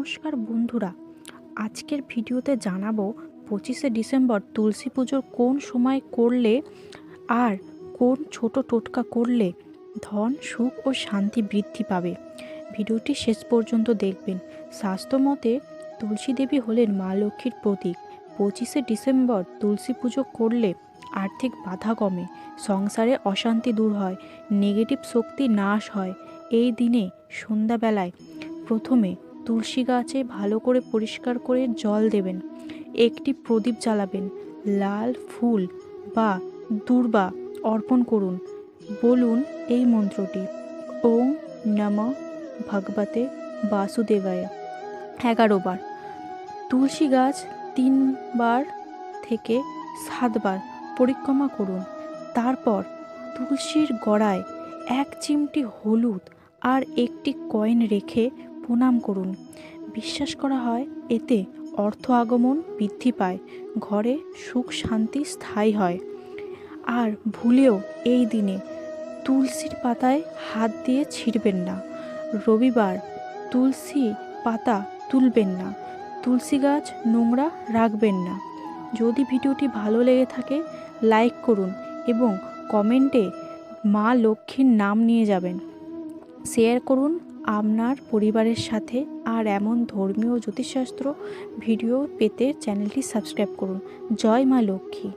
নমস্কার বন্ধুরা, আজকের ভিডিওতে জানাবো 25শে ডিসেম্বর তুলসী পুজোর কোন সময় করলে আর কোন ছোট টোটকা করলে ধন, সুখ ও শান্তি বৃদ্ধি পাবে। ভিডিওটি শেষ পর্যন্ত দেখবেন। শাস্ত্রমতে তুলসী দেবী হলেন মা লক্ষ্মীর প্রতীক। 25শে ডিসেম্বর তুলসী পুজো করলে আর্থিক বাধা কমে, সংসারে অশান্তি দূর হয়, নেগেটিভ শক্তি নাশ হয়। এই দিনে সন্ধ্যাবেলায় প্রথমে তুলসী গাছে ভালো করে পরিষ্কার করে জল দেবেন, একটি প্রদীপ জ্বালাবেন, লাল ফুল বা দূর্বা অর্পণ করুন। বলুন এই মন্ত্রটি, ওং নমঃ ভগবতে বাসুদেবায় 11 বার। তুলসী গাছ 3 বার থেকে 7 বার পরিক্রমা করুন। তারপর তুলসীর গোড়ায় 1 চিমটি হলুদ আর একটি কয়েন রেখে প্রণাম করুন। বিশ্বাস করা হয় এতে অর্থ আগমন বৃদ্ধি পায়, ঘরে সুখ শান্তি স্থায়ী হয়। আর ভুলেও এই দিনে তুলসীর পাতায় হাত দিয়ে ছিঁড়বেন না। রবিবার তুলসী পাতা তুলবেন না, তুলসী গাছ নোংরা রাখবেন না। যদি ভিডিওটি ভালো লেগে থাকে লাইক করুন এবং কমেন্টে মা লক্ষ্মীর নাম নিয়ে যাবেন। শেয়ার করুন আপনার পরিবারের সাথে। আর এমন ধর্মীয় জ্যোতিষশাস্ত্র ভিডিও পেতে চ্যানেলটি সাবস্ক্রাইব করুন। জয় মা লক্ষ্মী।